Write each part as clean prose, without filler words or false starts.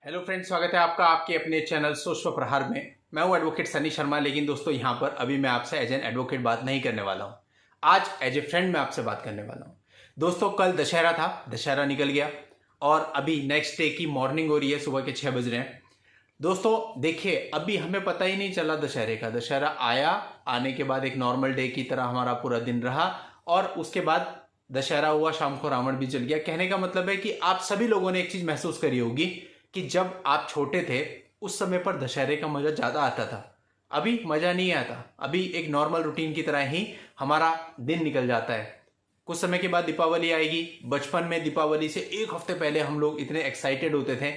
Hello friends, स्वागत है आपका आपके अपने चैनल सोच व प्रहार में। मैं हूं एडवोकेट सनी शर्मा। लेकिन दोस्तों यहां पर अभी मैं आपसे एज एन एडवोकेट बात नहीं करने वाला हूं। आज एज ए फ्रेंड मैं आपसे बात करने वाला हूं। दोस्तों कल दशहरा था, दशहरा निकल गया और अभी नेक्स्ट डे की मॉर्निंग हो रही है, सुबह के 6 बज रहे हैं। दोस्तों देखिए, अभी हमें पता ही नहीं चला दशहरे का। दशहरा आया, आने के बाद एक नॉर्मल डे की तरह हमारा पूरा दिन रहा और उसके बाद दशहरा हुआ, शाम को रावण भी जल गया। कहने का मतलब है कि आप सभी लोगों ने एक चीज महसूस करी होगी कि जब आप छोटे थे उस समय पर दशहरे का मजा ज्यादा आता था। अभी मजा नहीं आता। अभी एक नॉर्मल रूटीन की तरह ही हमारा दिन निकल जाता है। कुछ समय के बाद दीपावली आएगी। बचपन में दीपावली से एक हफ्ते पहले हम लोग इतने एक्साइटेड होते थे,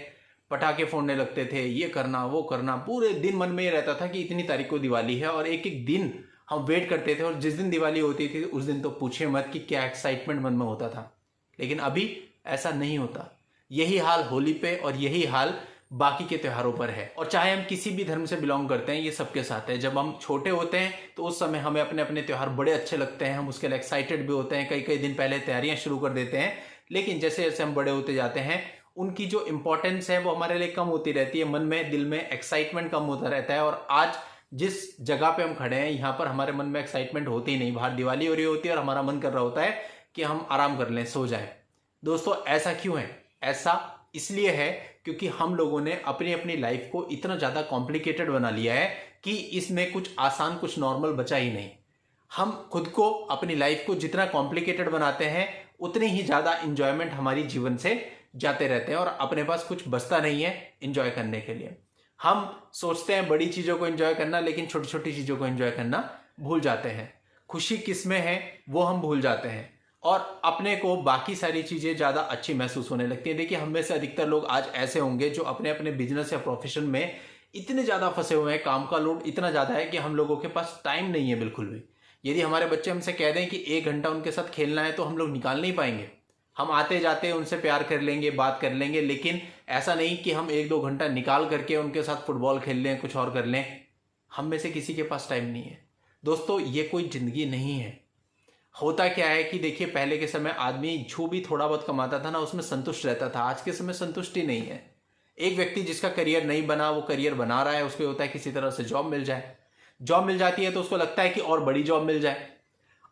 पटाखे फोड़ने लगते थे, ये करना वो करना, पूरे दिन मन में ये रहता था कि इतनी तारीख को दिवाली है और एक एक दिन हम वेट करते थे। और जिस दिन दिवाली होती थी उस दिन तो पूछे मत कि क्या एक्साइटमेंट मन में होता था। लेकिन अभी ऐसा नहीं होता। यही हाल होली पे और यही हाल बाकी के त्योहारों पर है। और चाहे हम किसी भी धर्म से बिलोंग करते हैं, ये सबके साथ है। जब हम छोटे होते हैं तो उस समय हमें अपने अपने त्योहार बड़े अच्छे लगते हैं, हम उसके लिए एक्साइटेड भी होते हैं, कई कई दिन पहले तैयारियां शुरू कर देते हैं। लेकिन जैसे जैसे हम बड़े होते जाते हैं उनकी जो इंपॉर्टेंस है वो हमारे लिए कम होती रहती है। मन में, दिल में एक्साइटमेंट कम होता रहता है। और आज जिस जगह पे हम खड़े हैं यहाँ पर हमारे मन में एक्साइटमेंट होती ही नहीं। बाहर दिवाली हो रही होती है और हमारा मन कर रहा होता है कि हम आराम कर लें, सो जाएं। दोस्तों ऐसा क्यों है? ऐसा इसलिए है क्योंकि हम लोगों ने अपनी अपनी लाइफ को इतना ज्यादा कॉम्प्लिकेटेड बना लिया है कि इसमें कुछ आसान, कुछ नॉर्मल बचा ही नहीं। हम खुद को, अपनी लाइफ को जितना कॉम्प्लिकेटेड बनाते हैं उतनी ही ज्यादा इंजॉयमेंट हमारी जीवन से जाते रहते हैं और अपने पास कुछ बचता नहीं है इंजॉय करने के लिए। हम सोचते हैं बड़ी चीजों को एंजॉय करना, लेकिन छोटी छोटी चीजों को एंजॉय करना भूल जाते हैं। खुशी किस में है वो हम भूल जाते हैं और अपने को बाकी सारी चीजें ज्यादा अच्छी महसूस होने लगती हैं। देखिए, हम में से अधिकतर लोग आज ऐसे होंगे जो अपने अपने बिजनेस या प्रोफेशन में इतने ज्यादा फंसे हुए हैं, काम का लोड इतना ज्यादा है कि हम लोगों के पास टाइम नहीं है बिल्कुल भी। यदि हमारे बच्चे हमसे कह दें कि 1 घंटा उनके साथ खेलना है तो हम लोग निकाल नहीं पाएंगे। हम आते जाते उनसे प्यार कर लेंगे, बात कर लेंगे, लेकिन ऐसा नहीं कि हम 1-2 घंटा निकाल करके उनके साथ फुटबॉल खेल लें, कुछ और कर लें। हम में से किसी के पास टाइम नहीं है। दोस्तों ये कोई जिंदगी नहीं है। होता क्या है कि देखिए, पहले के समय आदमी जो भी थोड़ा बहुत कमाता था ना उसमें संतुष्ट रहता था। आज के समय संतुष्टि नहीं है। एक व्यक्ति जिसका करियर नहीं बना वो करियर बना रहा है, उसको होता है किसी तरह से जॉब मिल जाए। जॉब मिल जाती है तो उसको लगता है कि और बड़ी जॉब मिल जाए,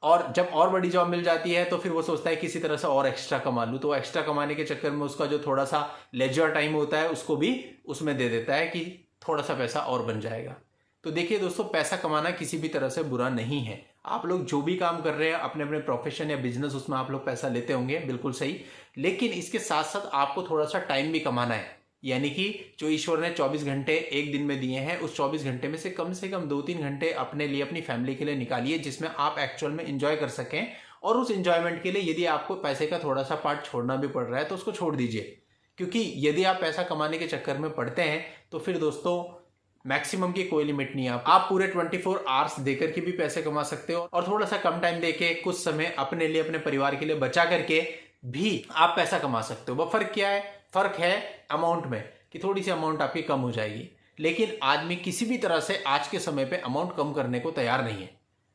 और जब और बड़ी जॉब मिल जाती है तो फिर वो सोचता है किसी तरह से और एक्स्ट्रा कमा लूँ। तो एक्स्ट्रा कमाने के चक्कर में उसका जो थोड़ा सा लेजर टाइम होता है उसको भी उसमें दे देता है कि थोड़ा सा पैसा और बन जाएगा। तो देखिए दोस्तों, पैसा कमाना किसी भी तरह से बुरा नहीं है। आप लोग जो भी काम कर रहे हैं अपने अपने प्रोफेशन या बिजनेस, उसमें आप लोग पैसा लेते होंगे, बिल्कुल सही। लेकिन इसके साथ साथ आपको थोड़ा सा टाइम भी कमाना है। यानी कि जो ईश्वर ने 24 घंटे एक दिन में दिए हैं, उस 24 घंटे में से कम 2-3 घंटे अपने लिए, अपनी फैमिली के लिए निकालिए, जिसमें आप एक्चुअल में इंजॉय कर सकें। और उस इंजॉयमेंट के लिए यदि आपको पैसे का थोड़ा सा पार्ट छोड़ना भी पड़ रहा है तो उसको छोड़ दीजिए। क्योंकि यदि आप पैसा कमाने के चक्कर में पड़ते हैं तो फिर दोस्तों मैक्सिमम की कोई लिमिट नहीं है। आप पूरे 24 आवर्स देकर के भी पैसे कमा सकते हो और थोड़ा सा कम टाइम देके कुछ समय अपने लिए, अपने परिवार के लिए बचा करके भी आप पैसा कमा सकते हो। वो फर्क क्या है? फर्क है अमाउंट में, कि थोड़ी सी अमाउंट आपकी कम हो जाएगी। लेकिन आदमी किसी भी तरह से आज के समय पे अमाउंट कम करने को तैयार नहीं है।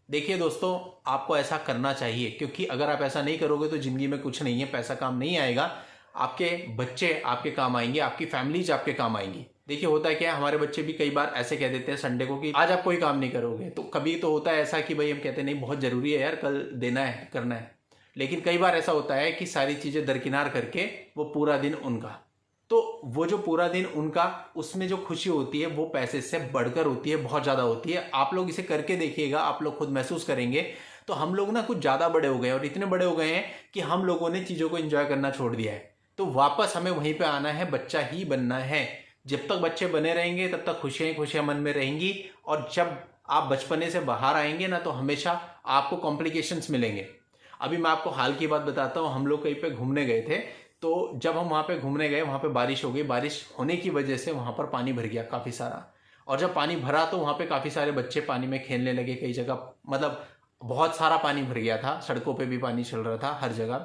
देखिए दोस्तों, आपको ऐसा करना चाहिए, क्योंकि अगर आप ऐसा नहीं करोगे तो जिंदगी में कुछ नहीं है। पैसा काम नहीं आएगा, आपके बच्चे आपके काम आएंगे, आपकी फैमिलीज आपके काम आएंगी। देखिए होता क्या है, हमारे बच्चे भी कई बार ऐसे कह देते हैं संडे को कि आज आप कोई काम नहीं करोगे। तो कभी तो होता है ऐसा कि भाई हम कहते हैं नहीं बहुत जरूरी है यार, कल देना है, करना है। लेकिन कई बार ऐसा होता है कि सारी चीजें दरकिनार करके वो पूरा दिन उनका, तो वो जो पूरा दिन उनका, उसमें जो खुशी होती है वो पैसे से बढ़कर होती है, बहुत ज्यादा होती है। आप लोग इसे करके देखिएगा, आप लोग खुद महसूस करेंगे। तो हम लोग ना कुछ ज्यादा बड़े हो गए और इतने बड़े हो गए हैं कि हम लोगों ने चीजों को एंजॉय करना छोड़ दिया है। तो वापस हमें वहीं पे आना है, बच्चा ही बनना है। जब तक बच्चे बने रहेंगे तब तक खुशियां ही खुशियां मन में रहेंगी। और जब आप बचपने से बाहर आएंगे ना तो हमेशा आपको कॉम्प्लिकेशंस मिलेंगे। अभी मैं आपको हाल की बात बताता हूँ। हम लोग कहीं पे घूमने गए थे, तो जब हम वहां पे घूमने गए, वहां पे बारिश हो गई। बारिश होने की वजह से वहां पर पानी भर गया काफी सारा। और जब पानी भरा तो वहां पे काफी सारे बच्चे पानी में खेलने लगे। कई जगह मतलब बहुत सारा पानी भर गया था, सड़कों पे भी पानी चल रहा था हर जगह।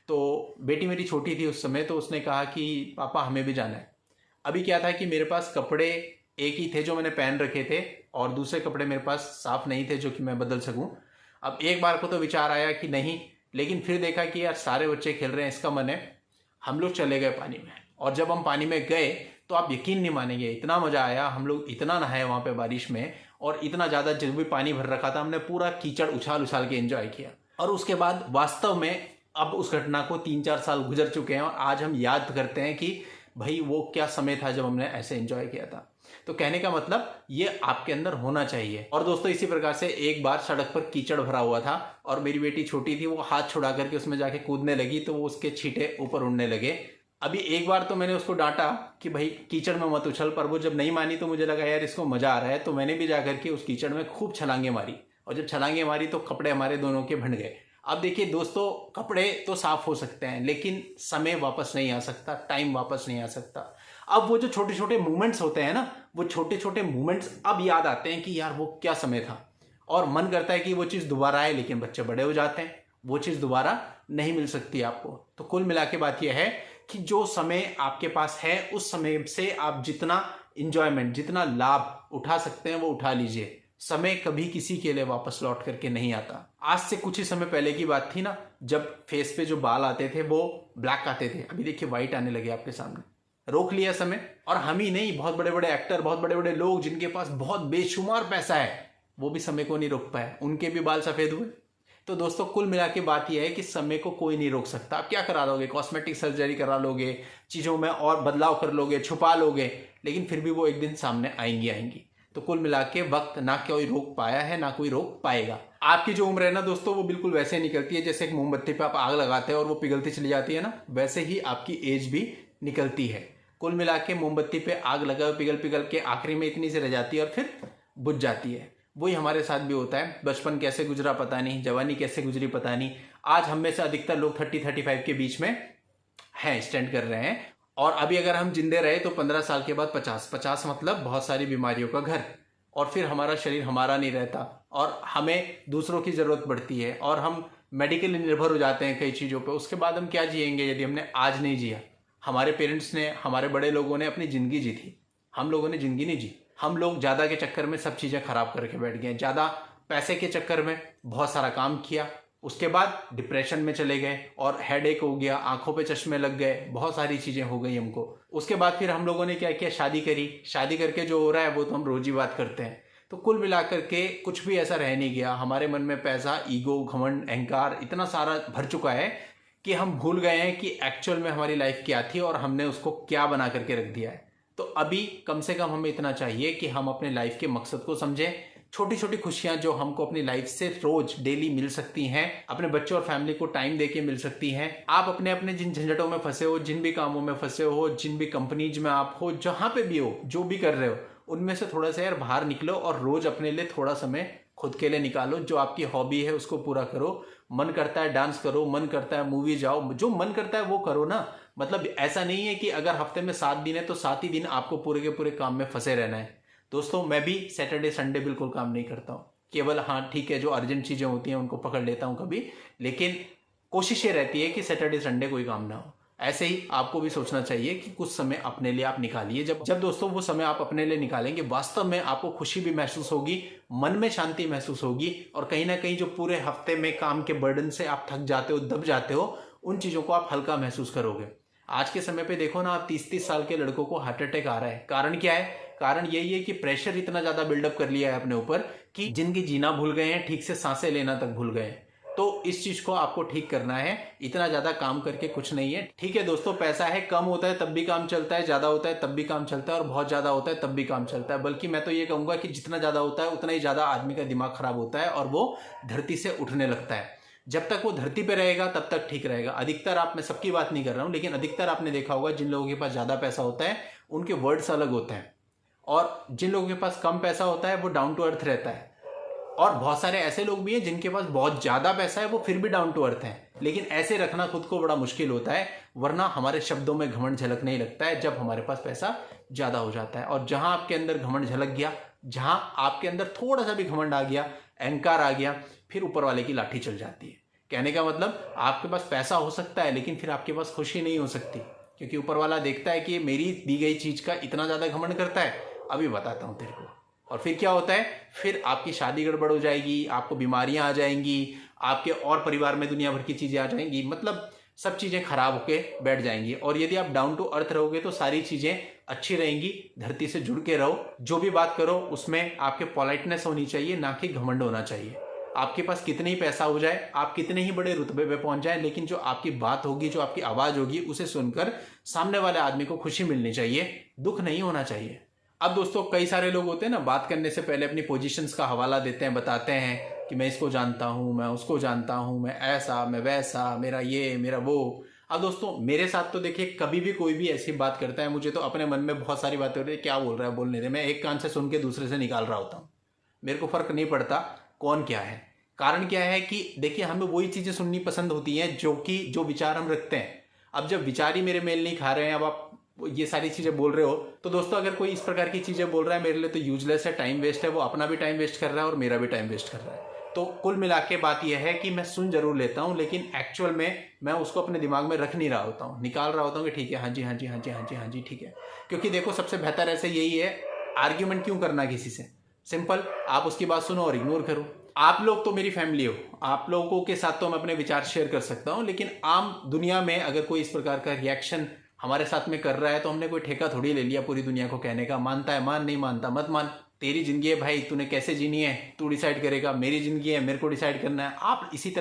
तो बेटी मेरी छोटी थी उस समय, तो उसने कहा कि पापा हमें भी जाना है। अभी क्या था कि मेरे पास कपड़े एक ही थे जो मैंने पहन रखे थे, और दूसरे कपड़े मेरे पास साफ नहीं थे जो कि मैं बदल सकूं। अब एक बार को तो विचार आया कि नहीं, लेकिन फिर देखा कि यार सारे बच्चे खेल रहे हैं, इसका मन है हम लोग चले गए पानी में। और जब हम पानी में गए तो आप यकीन नहीं मानेंगे, इतना मज़ा आया, हम लोग इतना नहाए वहाँ पे बारिश में, और इतना ज़्यादा जब भी पानी भर रखा था हमने पूरा कीचड़ उछाल उछाल के एंजॉय किया। और उसके बाद वास्तव में अब उस घटना को 3-4 साल गुजर चुके हैं और आज हम याद करते हैं कि भाई वो क्या समय था जब हमने ऐसे एंजॉय किया था। तो कहने का मतलब ये आपके अंदर होना चाहिए। और दोस्तों इसी प्रकार से एक बार सड़क पर कीचड़ भरा हुआ था और मेरी बेटी छोटी थी, वो हाथ छुड़ा करके उसमें जाके कूदने लगी तो वो उसके छींटे ऊपर उड़ने लगे। अभी एक बार तो मैंने उसको डांटा कि भाई कीचड़ में मत उछल, पर वो जब नहीं मानी तो मुझे लगा यार इसको मजा आ रहा है, तो मैंने भी जाकर के उस कीचड़ में खूब छलांगे मारी, और जब छलांगे मारी तो कपड़े हमारे दोनों के बन गए। अब देखिए दोस्तों, कपड़े तो साफ हो सकते हैं लेकिन समय वापस नहीं आ सकता, टाइम वापस नहीं आ सकता। अब वो जो छोटे छोटे मूवमेंट्स होते हैं ना, वो छोटे छोटे मूवमेंट्स अब याद आते हैं कि यार वो क्या समय था, और मन करता है कि वो चीज़ दोबारा आए, लेकिन बच्चे बड़े हो जाते हैं, वो चीज़ दोबारा नहीं मिल सकती आपको। तो कुल मिला के बात यह है कि जो समय आपके पास है उस समय से आप जितना इंजॉयमेंट, जितना लाभ उठा सकते हैं वो उठा लीजिए। समय कभी किसी के लिए वापस लौट करके नहीं आता। आज से कुछ ही समय पहले की बात थी ना, जब फेस पे जो बाल आते थे वो ब्लैक आते थे, अभी देखिए व्हाइट आने लगे आपके सामने। रोक लिया समय, और हम ही नहीं, बहुत बड़े बड़े एक्टर, बहुत बड़े बड़े लोग जिनके पास बहुत बेशुमार पैसा है, वो भी समय को नहीं रोक पाए, उनके भी बाल सफेद हुए। तो दोस्तों कुल मिला के बात यह है कि समय को कोई नहीं रोक सकता। आप क्या करा लोगे, कॉस्मेटिक सर्जरी करा लोगे, चीज़ों में और बदलाव कर लोगे, छुपा लोगे, लेकिन फिर भी वो एक दिन सामने आएंगी। तो कुल मिला के वक्त ना कोई रोक पाया है, ना कोई रोक पाएगा। आपकी जो उम्र है ना दोस्तों, वो बिल्कुल वैसे निकलती है जैसे एक मोमबत्ती पे आप आग लगाते हैं और वो पिघलती चली जाती है ना, वैसे ही आपकी एज भी निकलती है। कुल मिला के मोमबत्ती पे आग लगा पिघल पिघल के आखिरी में इतनी सी रह जाती है और फिर बुझ जाती है। वही हमारे साथ भी होता है। बचपन कैसे गुजरा पता नहीं, जवानी कैसे गुजरी पता नहीं। आज हम में से अधिकतर लोग 30-35 के बीच में हैं, स्टैंड कर रहे हैं, और अभी अगर हम जिंदे रहे तो 15 साल के बाद 50 मतलब बहुत सारी बीमारियों का घर, और फिर हमारा शरीर हमारा नहीं रहता और हमें दूसरों की ज़रूरत पड़ती है और हम मेडिकली निर्भर हो जाते हैं कई चीज़ों पे। उसके बाद हम क्या जिएंगे यदि हमने आज नहीं जिया। हमारे पेरेंट्स ने, हमारे बड़े लोगों ने अपनी ज़िंदगी जी थी, हम लोगों ने ज़िंदगी नहीं जी। हम लोग ज़्यादा के चक्कर में सब चीज़ें खराब करके बैठ गए, ज़्यादा पैसे के चक्कर में बहुत सारा काम किया, उसके बाद डिप्रेशन में चले गए और हेडेक हो गया, आंखों पे चश्मे लग गए, बहुत सारी चीज़ें हो गई हमको। उसके बाद फिर हम लोगों ने क्या किया, शादी करी। शादी करके जो हो रहा है वो तो हम रोज ही बात करते हैं। तो कुल मिलाकर के कुछ भी ऐसा रह नहीं गया। हमारे मन में पैसा, ईगो, घमंड, अहंकार इतना सारा भर चुका है कि हम भूल गए हैं कि एक्चुअल में हमारी लाइफ क्या थी और हमने उसको क्या बना करके रख दिया है। तो अभी कम से कम हमें इतना चाहिए कि हम अपने लाइफ के मकसद को समझें। छोटी छोटी खुशियां जो हमको अपनी लाइफ से रोज डेली मिल सकती हैं, अपने बच्चों और फैमिली को टाइम देके मिल सकती हैं। आप अपने अपने जिन झंझटों में फंसे हो, जिन भी कामों में फंसे हो, जिन भी कंपनीज में आप हो, जहां पे भी हो, जो भी कर रहे हो, उनमें से थोड़ा सा यार बाहर निकलो और रोज अपने लिए थोड़ा समय खुद के लिए निकालो। जो आपकी हॉबी है उसको पूरा करो। मन करता है डांस करो, मन करता है मूवी जाओ, जो मन करता है वो करो ना। मतलब ऐसा नहीं है कि अगर हफ्ते में 7 दिन है तो 7 ही दिन आपको पूरे के पूरे काम में फंसे रहना है। दोस्तों मैं भी सैटरडे संडे बिल्कुल काम नहीं करता हूँ, केवल हाँ ठीक है जो अर्जेंट चीज़ें होती हैं उनको पकड़ लेता हूँ कभी, लेकिन कोशिश ये रहती है कि सैटरडे संडे कोई काम ना हो। ऐसे ही आपको भी सोचना चाहिए कि कुछ समय अपने लिए आप निकालिए। जब दोस्तों वो समय आप अपने लिए निकालेंगे, वास्तव में आपको खुशी भी महसूस होगी, मन में शांति महसूस होगी, और कहीं ना कहीं जो पूरे हफ्ते में काम के बर्डन से आप थक जाते हो, दब जाते हो, उन चीज़ों को आप हल्का महसूस करोगे। आज के समय पे देखो ना, आप 30-30 साल के लड़कों को हार्ट अटैक आ रहा है। कारण क्या है? कारण यही है कि प्रेशर इतना ज्यादा बिल्डअप कर लिया है अपने ऊपर कि जिंदगी जीना भूल गए हैं, ठीक से सांसें लेना तक भूल गए हैं। तो इस चीज को आपको ठीक करना है। इतना ज्यादा काम करके कुछ नहीं है। ठीक है दोस्तों, पैसा है, कम होता है तब भी काम चलता है, ज्यादा होता है तब भी काम चलता है, और बहुत ज्यादा होता है तब भी काम चलता है। बल्कि मैं तो ये कहूंगा कि जितना ज्यादा होता है उतना ही ज्यादा आदमी का दिमाग खराब होता है और वो धरती से उठने लगता है। जब तक वो धरती पे रहेगा तब तक ठीक रहेगा। अधिकतर आप, मैं सबकी बात नहीं कर रहा हूं, लेकिन अधिकतर आपने देखा होगा जिन लोगों के पास ज्यादा पैसा होता है उनके वर्ड्स अलग होते हैं, और जिन लोगों के पास कम पैसा होता है वो डाउन टू अर्थ रहता है। और बहुत सारे ऐसे लोग भी हैं जिनके पास बहुत ज्यादा पैसा है, वो फिर भी डाउन टू अर्थ हैं। लेकिन ऐसे रखना खुद को बड़ा मुश्किल होता है, वरना हमारे शब्दों में घमंड झलकने लगता है जब हमारे पास पैसा ज्यादा हो जाता है। और जहां आपके अंदर घमंड झलक गया, जहां आपके अंदर थोड़ा सा भी घमंड आ गया, अहंकार आ गया, फिर ऊपर वाले की लाठी चल जाती है। कहने का मतलब, आपके पास पैसा हो सकता है लेकिन फिर आपके पास खुशी नहीं हो सकती, क्योंकि ऊपर वाला देखता है कि मेरी दी गई चीज का इतना ज्यादा घमंड करता है। अभी बताता हूं तेरे को। और फिर क्या होता है, फिर आपकी शादी गड़बड़ हो जाएगी, आपको बीमारियां आ जाएंगी, आपके और परिवार में दुनिया भर की चीजें आ जाएंगी। मतलब सब चीज़ें खराब होके बैठ जाएंगी। और यदि आप डाउन टू अर्थ रहोगे तो सारी चीज़ें अच्छी रहेंगी। धरती से जुड़ के रहो, जो भी बात करो उसमें आपके पोलाइटनेस होनी चाहिए, ना कि घमंड होना चाहिए। आपके पास कितने ही पैसा हो जाए, आप कितने ही बड़े रुतबे पे पहुंच जाए, लेकिन जो आपकी बात होगी, जो आपकी आवाज़ होगी, उसे सुनकर सामने वाले आदमी को खुशी मिलनी चाहिए, दुख नहीं होना चाहिए। अब दोस्तों कई सारे लोग होते हैं ना, बात करने से पहले अपनी पोजीशंस का हवाला देते हैं, बताते हैं कि मैं इसको जानता हूँ, मैं उसको जानता हूँ, मैं ऐसा, मैं वैसा, मेरा ये, मेरा वो। अब दोस्तों मेरे साथ तो देखिए, कभी भी कोई भी ऐसी बात करता है, मुझे तो अपने मन में बहुत सारी बातें होती है, क्या बोल रहा है बोलने दे, मैं एक कान से सुन के दूसरे से निकाल रहा होता हूँ। मेरे को फर्क नहीं पड़ता कौन क्या है। कारण क्या है कि देखिए, हमें वही चीज़ें सुननी पसंद होती हैं जो विचार हम रखते हैं। अब जब विचार ही मेरे मेल नहीं खा रहे हैं, अब आप ये सारी चीज़ें बोल रहे हो, तो दोस्तों अगर कोई इस प्रकार की चीज़ें बोल रहा है मेरे लिए तो यूजलेस है, टाइम वेस्ट है। वो अपना भी टाइम वेस्ट कर रहा है और मेरा भी टाइम वेस्ट कर रहा है। तो कुल मिला के बात यह है कि मैं सुन जरूर लेता हूँ, लेकिन एक्चुअल में मैं उसको अपने दिमाग में रख नहीं रहा होता हूँ, निकाल रहा होता हूँ कि ठीक है, हाँ जी हाँ जी हाँ जी हाँ जी हाँ जी ठीक है। क्योंकि देखो सबसे बेहतर ऐसे यही है, आर्ग्यूमेंट क्यों करना किसी से, सिंपल, आप उसकी बात सुनो और इग्नोर करो। आप लोग तो मेरी फैमिली हो, आप लोगों के साथ तो मैं अपने विचार शेयर कर सकता हूँ, लेकिन आम दुनिया में अगर कोई इस प्रकार का रिएक्शन हमारे साथ में कर रहा है तो हमने कोई ठेका थोड़ी ले लिया पूरी दुनिया को कहने का, मानता है मान, नहीं मानता मत मान, तेरी जिंदगी है भाई, तूने कैसे जीनी है तू डिसाइड करेगा, मेरी जिंदगी है मेरे को डिसाइड करना है। आप इसी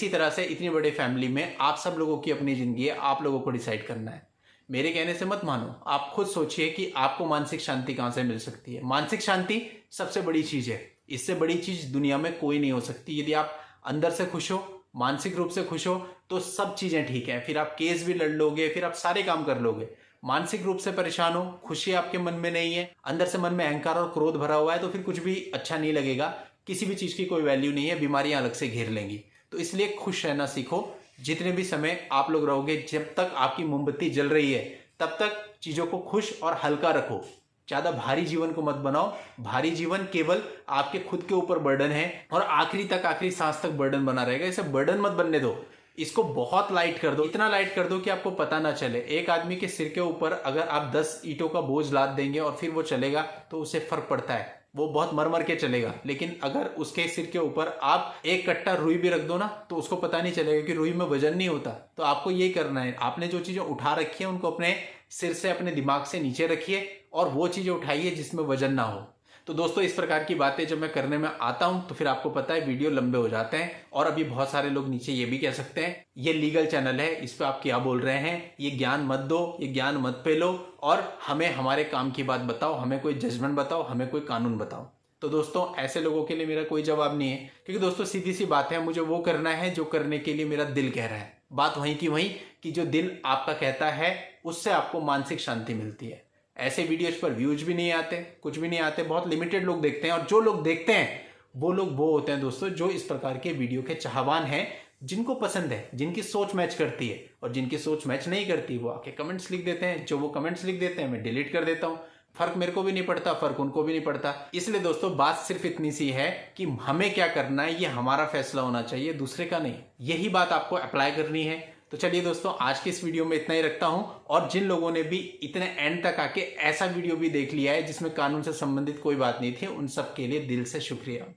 तरह से इतनी बड़ी फैमिली में आप सब लोगों की अपनी जिंदगी है, आप लोगों को डिसाइड करना है। मेरे कहने से मत मानो, आप खुद सोचिए कि आपको मानसिक शांति कहाँ से मिल सकती है। मानसिक शांति सबसे बड़ी चीज है, इससे बड़ी चीज दुनिया में कोई नहीं हो सकती। यदि आप अंदर से खुश हो, मानसिक रूप से खुश हो, तो सब चीजें ठीक है, फिर आप केस भी लड़ लोगे, फिर आप सारे काम कर लोगे। मानसिक रूप से परेशान हो, खुशी आपके मन में नहीं है, अंदर से मन में अहंकार और क्रोध भरा हुआ है, तो फिर कुछ भी अच्छा नहीं लगेगा, किसी भी चीज की कोई वैल्यू नहीं है, बीमारियां अलग से घेर लेंगी। तो इसलिए खुश रहना सीखो। जितने भी समय आप लोग रहोगे, जब तक आपकी मोमबत्ती जल रही है तब तक चीजों को खुश और हल्का रखो। ज्यादा भारी जीवन को मत बनाओ। भारी जीवन केवल आपके खुद के ऊपर बर्डन है और आखिरी सांस तक बर्डन बना रहेगा। इसे बर्डन मत बनने दो, इसको बहुत लाइट कर दो, इतना लाइट कर दो कि आपको पता ना चले। एक आदमी के सिर के ऊपर अगर आप 10 ईंटों का बोझ लाद देंगे और फिर वो चलेगा तो उसे फर्क पड़ता है, वो बहुत मर मर के चलेगा। लेकिन अगर उसके सिर के ऊपर आप एक कट्टा रुई भी रख दो ना, तो उसको पता नहीं चलेगा कि रुई में वजन नहीं होता। तो आपको यही करना है, आपने जो चीजें उठा रखी है उनको अपने सिर से, अपने दिमाग से नीचे रखिए और वो चीजें उठाइए जिसमें वजन ना हो। तो दोस्तों इस प्रकार की बातें जब मैं करने में आता हूं तो फिर आपको पता है वीडियो लंबे हो जाते हैं। और अभी बहुत सारे लोग नीचे ये भी कह सकते हैं ये लीगल चैनल है, इस पे आप क्या बोल रहे हैं, ये ज्ञान मत दो, ये ज्ञान मत फैलो और हमें हमारे काम की बात बताओ, हमें कोई जजमेंट बताओ, हमें कोई कानून बताओ। तो दोस्तों ऐसे लोगों के लिए मेरा कोई जवाब नहीं है, क्योंकि दोस्तों सीधी सी बात है, मुझे वो करना है जो करने के लिए मेरा दिल कह रहा है। बात वहीं की वहीं कि जो दिल आपका कहता है उससे आपको मानसिक शांति मिलती है। ऐसे वीडियोज पर व्यूज भी नहीं आते, कुछ भी नहीं आते, बहुत लिमिटेड लोग देखते हैं। और जो लोग देखते हैं वो होते हैं दोस्तों जो इस प्रकार के वीडियो के चाहवान हैं, जिनको पसंद है, जिनकी सोच मैच करती है। और जिनकी सोच मैच नहीं करती वो आके कमेंट्स लिख देते हैं, जो वो कमेंट्स लिख देते हैं मैं डिलीट कर देता हूँ। फर्क मेरे को भी नहीं पड़ता, फर्क उनको भी नहीं पड़ता। इसलिए दोस्तों बात सिर्फ इतनी सी है कि हमें क्या करना है ये हमारा फैसला होना चाहिए, दूसरे का नहीं। यही बात आपको अप्लाई करनी है। तो चलिए दोस्तों आज की इस वीडियो में इतना ही रखता हूं। और जिन लोगों ने भी इतने एंड तक आके ऐसा वीडियो भी देख लिया है जिसमें कानून से संबंधित कोई बात नहीं थी, उन सब के लिए दिल से शुक्रिया।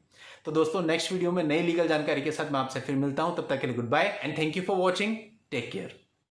तो दोस्तों नेक्स्ट वीडियो में नई लीगल जानकारी के साथ मैं आपसे फिर मिलता हूं। तब तक के लिए good bye and thank you for watching. Take care.